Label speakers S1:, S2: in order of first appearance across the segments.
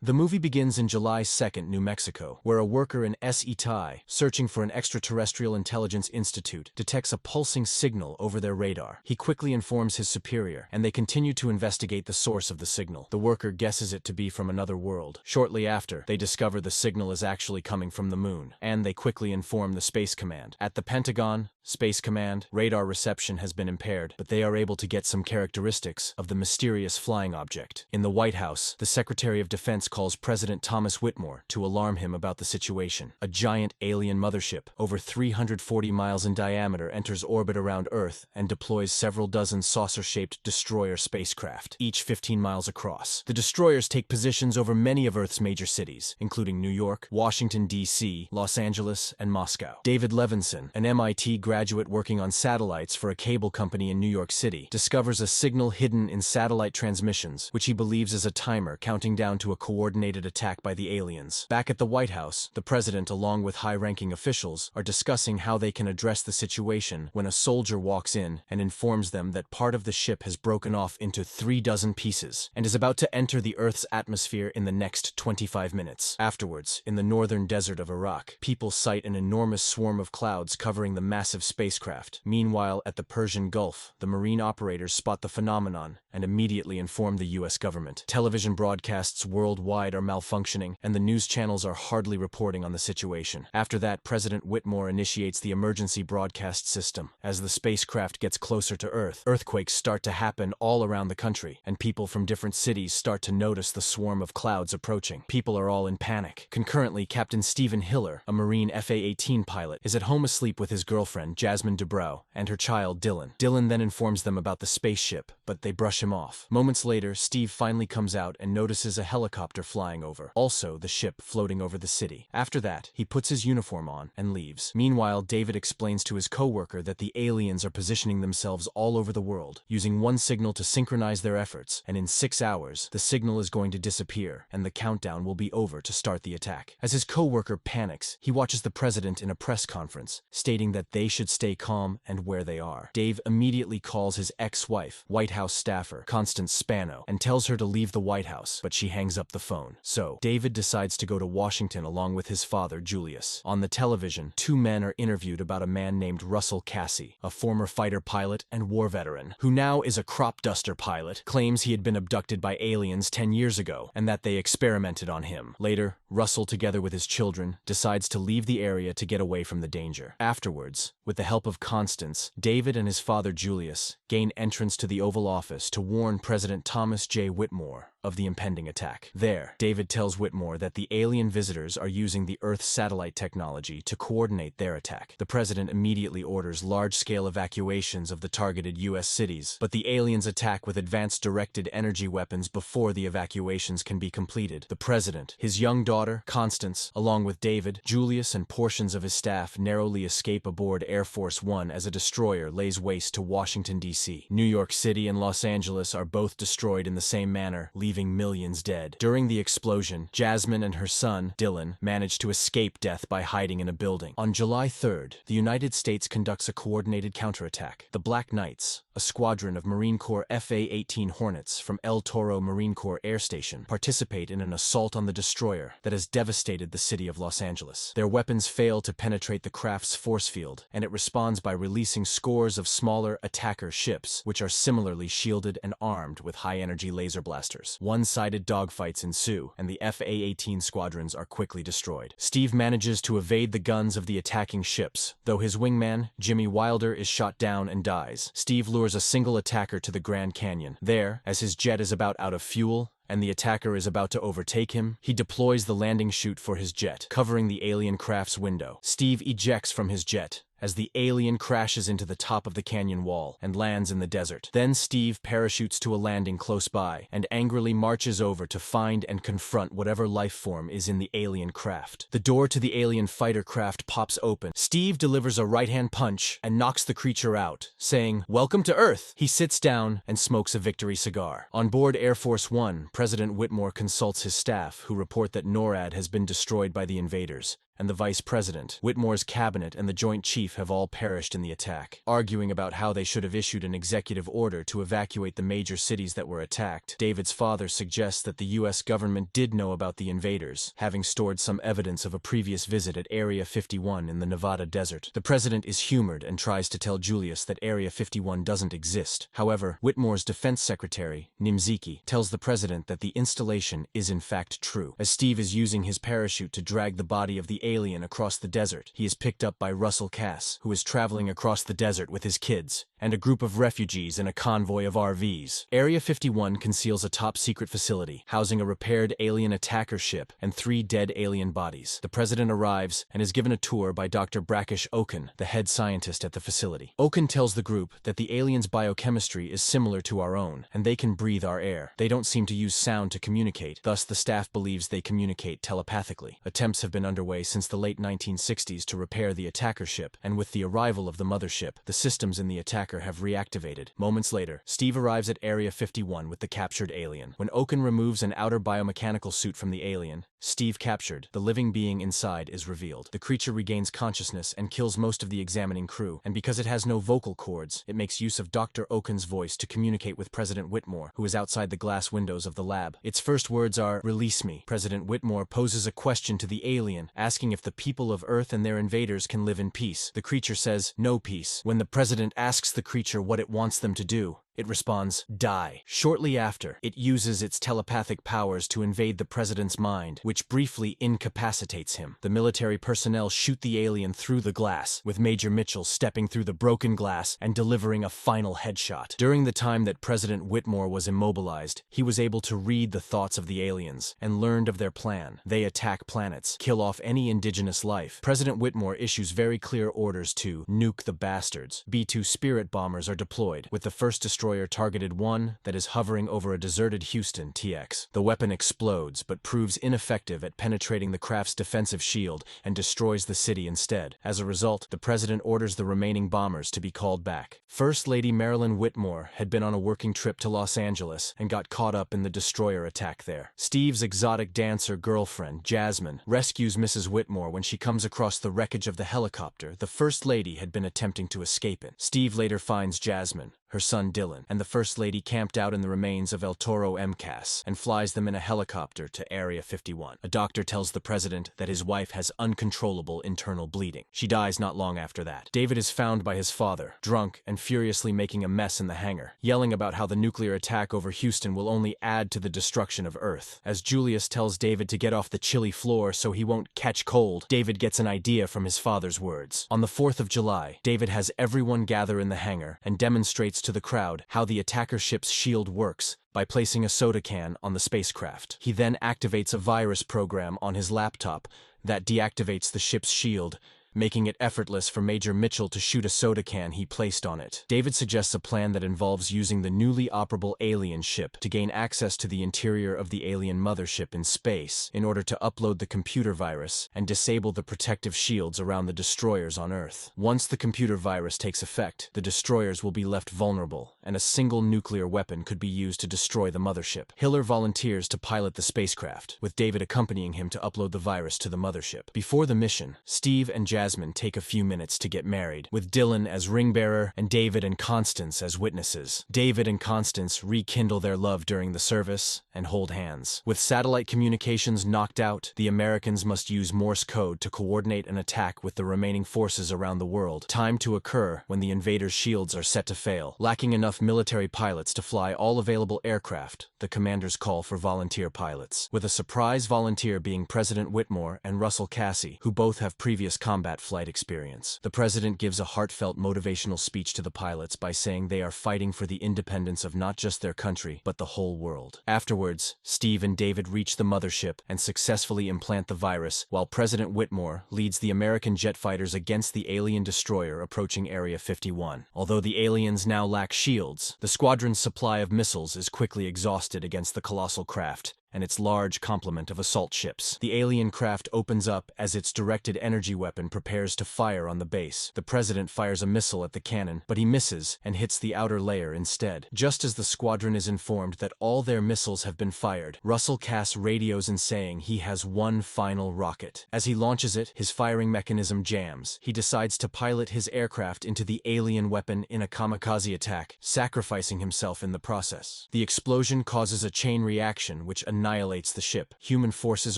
S1: The movie begins in July 2nd, New Mexico, where a worker in sci-fi, searching for an extraterrestrial intelligence institute, detects a pulsing signal over their radar. He quickly informs his superior, and they continue to investigate the source of the signal. The worker guesses it to be from another world. Shortly after, they discover the signal is actually coming from the moon, and they quickly inform the Space Command. At the Pentagon, Space Command, radar reception has been impaired, but they are able to get some characteristics of the mysterious flying object. In the White House, the Secretary of Defense calls President Thomas Whitmore to alarm him about the situation. A giant alien mothership, over 340 miles in diameter, enters orbit around Earth and deploys several dozen saucer-shaped destroyer spacecraft, each 15 miles across. The destroyers take positions over many of Earth's major cities, including New York, Washington, D.C., Los Angeles, and Moscow. David Levinson, an MIT graduate working on satellites for a cable company in New York City, discovers a signal hidden in satellite transmissions, which he believes is a timer counting down to a coordinated attack by the aliens. Back at the White House, the president, along with high-ranking officials, are discussing how they can address the situation when a soldier walks in and informs them that part of the ship has broken off into 36 pieces and is about to enter the Earth's atmosphere in the next 25 minutes. Afterwards, in the northern desert of Iraq, people sight an enormous swarm of clouds covering the massive spacecraft. Meanwhile, at the Persian Gulf, the marine operators spot the phenomenon and immediately inform the U.S. government. Television broadcasts worldwide are malfunctioning, and the news channels are hardly reporting on the situation. After that, President Whitmore initiates the emergency broadcast system. As the spacecraft gets closer to Earth, earthquakes start to happen all around the country, and people from different cities start to notice the swarm of clouds approaching. People are all in panic. Concurrently, Captain Stephen Hiller, a Marine FA-18 pilot, is at home asleep with his girlfriend, Jasmine Dubrow, and her child, Dylan. Dylan then informs them about the spaceship, but they brush him off. Moments later, Steve finally comes out and notices a helicopter flying over, also the ship floating over the city. After that, he puts his uniform on and leaves. Meanwhile, David explains to his co-worker that the aliens are positioning themselves all over the world, using one signal to synchronize their efforts, and in 6 hours, the signal is going to disappear, and the countdown will be over to start the attack. As his co-worker panics, he watches the president in a press conference, stating that they should stay calm and where they are. Dave immediately calls his ex-wife, White House staffer Constance Spano, and tells her to leave the White House, but she hangs up the phone. So, David decides to go to Washington along with his father, Julius. On the television, two men are interviewed about a man named Russell Cassie, a former fighter pilot and war veteran, who now is a crop duster pilot, claims he had been abducted by aliens 10 years ago, and that they experimented on him. Later, Russell, together with his children, decides to leave the area to get away from the danger. Afterwards, with the help of Constance, David and his father Julius gain entrance to the Oval Office to warn President Thomas J. Whitmore of the impending attack. There, David tells Whitmore that the alien visitors are using the Earth's satellite technology to coordinate their attack. The president immediately orders large-scale evacuations of the targeted U.S. cities, but the aliens attack with advanced directed energy weapons before the evacuations can be completed. The president, his young daughter, Constance, along with David, Julius, and portions of his staff narrowly escape aboard Air Force One as a destroyer lays waste to Washington, D.C. New York City and Los Angeles are both destroyed in the same manner, leaving millions dead. During the explosion, Jasmine and her son, Dylan, manage to escape death by hiding in a building. On July 3rd, the United States conducts a coordinated counterattack. The Black Knights, a squadron of Marine Corps FA-18 Hornets from El Toro Marine Corps Air Station, participate in an assault on the destroyer that has devastated the city of Los Angeles. Their weapons fail to penetrate the craft's force field, and it responds by releasing scores of smaller attacker ships, which are similarly shielded and armed with high-energy laser blasters. One-sided dogfights ensue, and the FA-18 squadrons are quickly destroyed. Steve manages to evade the guns of the attacking ships, though his wingman, Jimmy Wilder, is shot down and dies. Steve lures a single attacker to the Grand Canyon. There, as his jet is about out of fuel, and the attacker is about to overtake him, he deploys the landing chute for his jet, covering the alien craft's window. Steve ejects from his jet as the alien crashes into the top of the canyon wall and lands in the desert. Then Steve parachutes to a landing close by and angrily marches over to find and confront whatever life form is in the alien craft. The door to the alien fighter craft pops open. Steve delivers a right-hand punch and knocks the creature out, saying, "Welcome to Earth." He sits down and smokes a victory cigar. On board Air Force One, President Whitmore consults his staff, who report that NORAD has been destroyed by the invaders, and the vice president. Whitmore's cabinet and the Joint Chief have all perished in the attack. Arguing about how they should have issued an executive order to evacuate the major cities that were attacked, David's father suggests that the U.S. government did know about the invaders, having stored some evidence of a previous visit at Area 51 in the Nevada desert. The president is humored and tries to tell Julius that Area 51 doesn't exist. However, Whitmore's defense secretary, Nimziki, tells the president that the installation is in fact true. As Steve is using his parachute to drag the body of the alien across the desert, he is picked up by Russell Cass, who is traveling across the desert with his kids, and a group of refugees in a convoy of RVs. Area 51 conceals a top-secret facility, housing a repaired alien attacker ship and 3 dead alien bodies. The president arrives and is given a tour by Dr. Brackish Okun, the head scientist at the facility. Okun tells the group that the aliens' biochemistry is similar to our own, and they can breathe our air. They don't seem to use sound to communicate, thus the staff believes they communicate telepathically. Attempts have been underway since the late 1960s to repair the attacker ship, and with the arrival of the mothership, the systems in the attacker have reactivated. Moments later, Steve arrives at Area 51 with the captured alien. When Okun removes an outer biomechanical suit from the alien, Steve captured, the living being inside is revealed. The creature regains consciousness and kills most of the examining crew, and because it has no vocal cords, it makes use of Dr. Okun's voice to communicate with President Whitmore, who is outside the glass windows of the lab. Its first words are, "Release me." President Whitmore poses a question to the alien, asking if the people of Earth and their invaders can live in peace. The creature says, "No peace." When the president asks the creature what it wants them to do, it responds, "Die." Shortly after, it uses its telepathic powers to invade the president's mind, which briefly incapacitates him. The military personnel shoot the alien through the glass, with Major Mitchell stepping through the broken glass and delivering a final headshot. During the time that President Whitmore was immobilized, he was able to read the thoughts of the aliens and learned of their plan. They attack planets, kill off any indigenous life. President Whitmore issues very clear orders to nuke the bastards. B-2 Spirit bombers are deployed, with the first destroyer targeted one that is hovering over a deserted Houston TX. The weapon explodes, but proves ineffective at penetrating the craft's defensive shield and destroys the city instead. As a result, the president orders the remaining bombers to be called back. First Lady Marilyn Whitmore had been on a working trip to Los Angeles and got caught up in the destroyer attack there. Steve's exotic dancer girlfriend, Jasmine, rescues Mrs. Whitmore when she comes across the wreckage of the helicopter the First Lady had been attempting to escape in. Steve later finds Jasmine, her son Dylan, and the First Lady camped out in the remains of El Toro MCAS and flies them in a helicopter to Area 51. A doctor tells the president that his wife has uncontrollable internal bleeding. She dies not long after that. David is found by his father, drunk and furiously making a mess in the hangar, yelling about how the nuclear attack over Houston will only add to the destruction of Earth. As Julius tells David to get off the chilly floor so he won't catch cold, David gets an idea from his father's words. On the 4th of July, David has everyone gather in the hangar and demonstrates to the crowd how the attacker ship's shield works by placing a soda can on the spacecraft. He then activates a virus program on his laptop that deactivates the ship's shield, making it effortless for Major Mitchell to shoot a soda can he placed on it. David suggests a plan that involves using the newly operable alien ship to gain access to the interior of the alien mothership in space in order to upload the computer virus and disable the protective shields around the destroyers on Earth. Once the computer virus takes effect, the destroyers will be left vulnerable, and a single nuclear weapon could be used to destroy the mothership. Hiller volunteers to pilot the spacecraft, with David accompanying him to upload the virus to the mothership. Before the mission, Steve and Jasmine take a few minutes to get married, with Dylan as ring bearer and David and Constance as witnesses. David and Constance rekindle their love during the service and hold hands. With satellite communications knocked out, the Americans must use Morse code to coordinate an attack with the remaining forces around the world, timed to occur when the invaders' shields are set to fail. Lacking enough military pilots to fly all available aircraft, the commanders call for volunteer pilots, with a surprise volunteer being President Whitmore and Russell Casey, who both have previous combat flight experience. The president gives a heartfelt motivational speech to the pilots by saying they are fighting for the independence of not just their country, but the whole world. Afterwards, Steve and David reach the mothership and successfully implant the virus, while President Whitmore leads the American jet fighters against the alien destroyer approaching Area 51. Although the aliens now lack shields, the squadron's supply of missiles is quickly exhausted against the colossal craft, and its large complement of assault ships. The alien craft opens up as its directed energy weapon prepares to fire on the base. The president fires a missile at the cannon, but he misses and hits the outer layer instead. Just as the squadron is informed that all their missiles have been fired, Russell Cass radios in saying he has one final rocket. As he launches it, his firing mechanism jams. He decides to pilot his aircraft into the alien weapon in a kamikaze attack, sacrificing himself in the process. The explosion causes a chain reaction which annihilates the ship. Human forces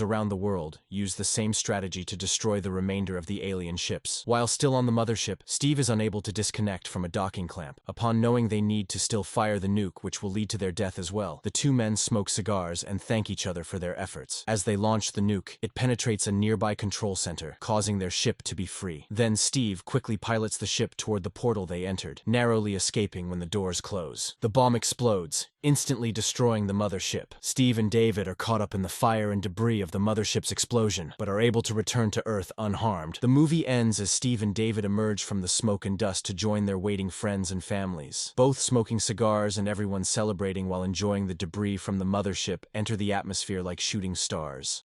S1: around the world use the same strategy to destroy the remainder of the alien ships. While still on the mothership, Steve is unable to disconnect from a docking clamp. Upon knowing they need to still fire the nuke, which will lead to their death as well, the two men smoke cigars and thank each other for their efforts. As they launch the nuke, it penetrates a nearby control center, causing their ship to be free. Then Steve quickly pilots the ship toward the portal they entered, narrowly escaping when the doors close. The bomb explodes, instantly destroying the mothership. Steve and David are caught up in the fire and debris of the mothership's explosion, but are able to return to Earth unharmed. The movie ends as Steve and David emerge from the smoke and dust to join their waiting friends and families. Both smoking cigars and everyone celebrating while enjoying the debris from the mothership enter the atmosphere like shooting stars.